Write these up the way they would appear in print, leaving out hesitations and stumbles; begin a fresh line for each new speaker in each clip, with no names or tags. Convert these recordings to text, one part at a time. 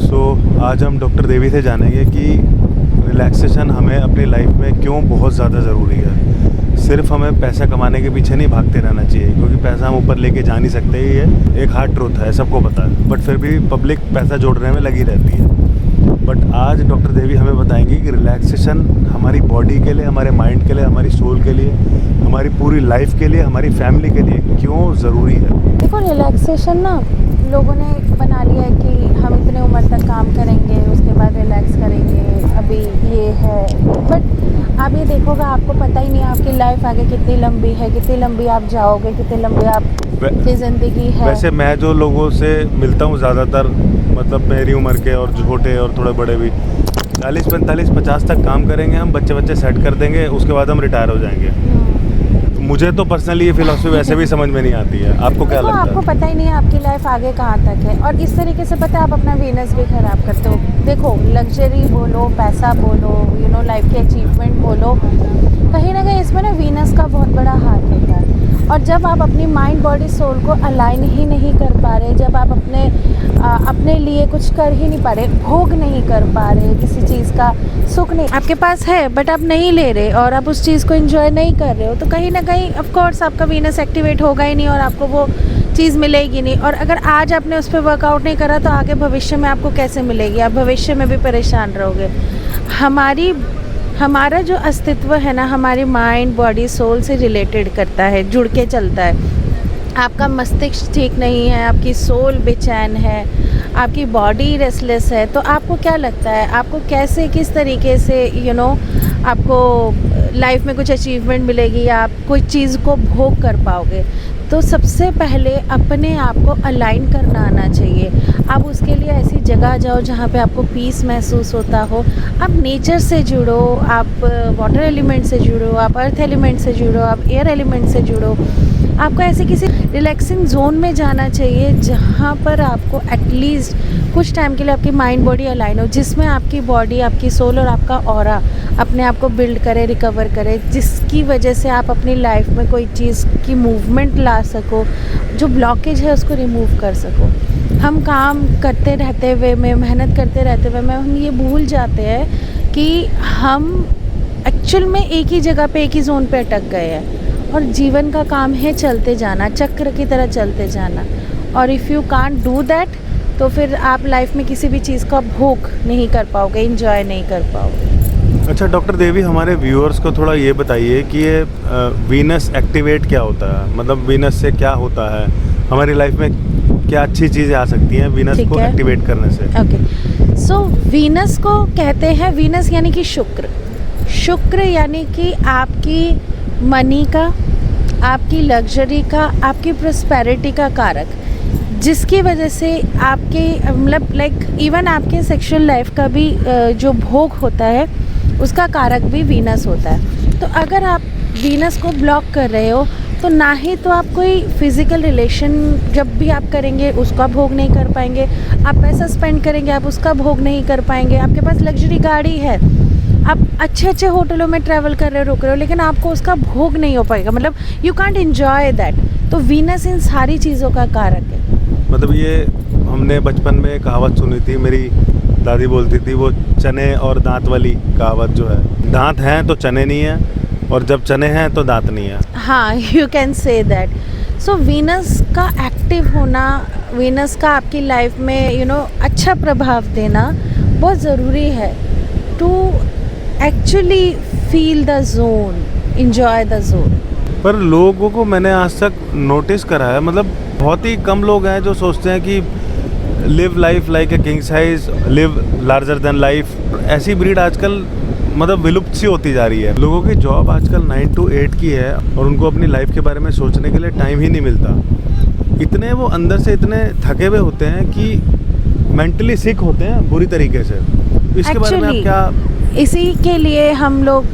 आज हम डॉक्टर देवी से जानेंगे कि रिलैक्सेशन हमें अपनी लाइफ में क्यों बहुत ज़्यादा ज़रूरी है। सिर्फ हमें पैसा कमाने के पीछे नहीं भागते रहना चाहिए, क्योंकि पैसा हम ऊपर लेके जा नहीं सकते। ये एक हार्ड ट्रूथ है, सबको पता है, बट फिर भी पब्लिक पैसा जोड़ने में लगी रहती है। बट आज डॉक्टर देवी हमें बताएंगी कि रिलैक्सेशन हमारी बॉडी के लिए, हमारे माइंड के लिए, हमारी सोल के लिए, हमारी पूरी लाइफ के लिए, हमारी फैमिली के लिए क्यों ज़रूरी है।
देखो, रिलैक्सेशन ना लोगों ने बना लिया है कि हम इतने उम्र तक काम करेंगे, उसके बाद रिलैक्स करेंगे, अभी ये है। बट आप ये देखोगे, आपको पता ही नहीं आपकी लाइफ आगे कितनी लंबी है, कितनी लंबी आप जाओगे, कितनी लंबी आपकी ज़िंदगी है।
वैसे मैं जो लोगों से मिलता हूँ ज़्यादातर, मतलब मेरी उम्र के और छोटे और थोड़े बड़े भी, 40, 45, 50 तक काम करेंगे हम, बच्चे सेट कर देंगे, उसके बाद हम रिटायर हो जाएंगे। मुझे तो पर्सनली ये फिलॉसफी वैसे भी समझ में नहीं आती है। आपको क्या लगता है?
आपको पता ही नहीं है आपकी लाइफ आगे कहाँ तक है, और इस तरीके से पता है आप अपना वीनस भी खराब करते हो। देखो, लग्जरी बोलो, पैसा बोलो, लाइफ की अचीवमेंट बोलो, कहीं ना कहीं इसमें ना वीनस का बहुत बड़ा हाथ होता है। और जब आप अपनी माइंड बॉडी सोल को अलाइन ही नहीं कर पा रहे, जब आप अपने लिए कुछ कर ही नहीं पा रहे, भोग नहीं कर पा रहे, किसी चीज़ का सुख नहीं आपके पास है बट आप नहीं ले रहे, और आप उस चीज़ को एंजॉय नहीं कर रहे हो, तो कहीं ना कहीं ऑफ कोर्स आपका वीनस एक्टिवेट होगा ही नहीं और आपको वो चीज़ मिलेगी नहीं। और अगर आज आपने उस पर वर्कआउट नहीं करा तो आगे भविष्य में आपको कैसे मिलेगी? आप भविष्य में भी परेशान रहोगे। हमारा जो अस्तित्व है ना, हमारी माइंड बॉडी सोल से रिलेटेड करता है, जुड़ के चलता है। आपका मस्तिष्क ठीक नहीं है, आपकी सोल बेचैन है, आपकी बॉडी रेस्टलेस है, तो आपको क्या लगता है आपको कैसे, किस तरीके से आपको लाइफ में कुछ अचीवमेंट मिलेगी या आप कोई चीज़ को भोग कर पाओगे? तो सबसे पहले अपने आप को अलाइन करना आना चाहिए। आप उसके लिए ऐसी जगह जाओ जहाँ पे आपको पीस महसूस होता हो। आप नेचर से जुड़ो, आप वाटर एलिमेंट से जुड़ो, आप अर्थ एलिमेंट से जुड़ो, आप एयर एलिमेंट से जुड़ो। आपको ऐसे किसी रिलैक्सिंग जोन में जाना चाहिए जहाँ पर आपको एटलीस्ट कुछ टाइम के लिए आपकी माइंड बॉडी अलाइन हो, जिसमें आपकी बॉडी, आपकी सोल और आपका ऑरा अपने आप को बिल्ड करे, रिकवर करे, जिसकी वजह से आप अपनी लाइफ में कोई चीज़ की मूवमेंट ला सको, जो ब्लॉकेज है उसको रिमूव कर सको। हम काम करते रहते हुए में, मेहनत करते रहते हुए में हम ये भूल जाते हैं कि हम एक्चुअल में एक ही जगह पे, एक ही जोन पे अटक गए हैं। और जीवन का काम है चलते जाना, चक्र की तरह चलते जाना। और if you can't do that, तो फिर आप लाइफ में किसी भी चीज़ का भोग नहीं कर पाओगे, एंजॉय नहीं कर पाओगे।
अच्छा डॉक्टर देवी, हमारे व्यूअर्स को थोड़ा ये बताइए कि ये वीनस एक्टिवेट क्या होता है, मतलब वीनस से क्या होता है, हमारी लाइफ में क्या अच्छी चीज़ें आ सकती हैं वीनस को एक्टिवेट करने से?
ओके, सो वीनस को कहते हैं, वीनस यानी कि शुक्र यानी कि आपकी मनी का, आपकी लग्जरी का, आपकी प्रॉस्पेरिटी का कारक, जिसकी वजह से आपके मतलब इवन आपके सेक्सुअल लाइफ का भी जो भोग होता है उसका कारक भी वीनस होता है। तो अगर आप वीनस को ब्लॉक कर रहे हो तो ना ही तो आप कोई फिज़िकल रिलेशन जब भी आप करेंगे उसका भोग नहीं कर पाएंगे, आप पैसा स्पेंड करेंगे आप उसका भोग नहीं कर पाएंगे, आपके पास लग्जरी गाड़ी है, आप अच्छे होटलों में ट्रैवल कर रहे हो, रुक रहे हो, लेकिन आपको उसका भोग नहीं हो पाएगा, मतलब यू कांट एंजॉय दैट। तो वीनस इन सारी चीज़ों का कारक है।
मतलब ये हमने बचपन में कहावत सुनी थी, मेरी दादी बोलती थी, वो चने और दांत वाली कहावत जो है, दांत हैं तो चने नहीं है, और जब चने हैं तो दांत नहीं है।
हाँ, you can say that. So Venus का एक्टिव होना, वीनस का आपकी लाइफ में अच्छा प्रभाव देना बहुत ज़रूरी है to actually feel the zone, enjoy the zone.
पर लोगों को मैंने आज तक नोटिस करा है, मतलब बहुत ही कम लोग हैं जो सोचते हैं कि live life like a king size, live larger than life. ऐसी ब्रीड आजकल मतलब विलुप्त सी होती जा रही है। लोगों की जॉब आजकल 9 to 8 की है और उनको अपनी लाइफ के बारे में सोचने के लिए टाइम ही नहीं मिलता। इतने वो अंदर से इतने थके हुए होते हैं कि मेंटली सिक होते हैं बुरी तरीके से। इसके बारे में आप क्या?
इसी के लिए हम लोग,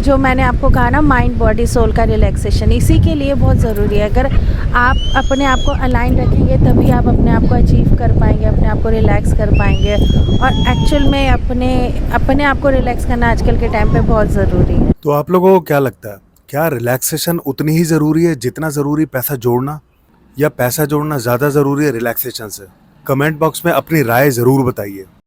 जो मैंने आपको कहा ना, माइंड बॉडी सोल का रिलैक्सेशन इसी के लिए बहुत ज़रूरी है। अगर आप अपने आप को अलाइन रखेंगे तभी आप अपने आप को अचीव कर पाएंगे, अपने आप को रिलैक्स कर पाएंगे। और एक्चुअल में अपने आप को रिलैक्स करना आजकल के टाइम पे बहुत ज़रूरी है।
तो आप लोगों को क्या लगता है, क्या रिलैक्सेशन उतनी ही ज़रूरी है जितना ज़रूरी पैसा जोड़ना, या पैसा जोड़ना ज़्यादा ज़रूरी है रिलैक्सेशन से? कमेंट बॉक्स में अपनी राय ज़रूर बताइए।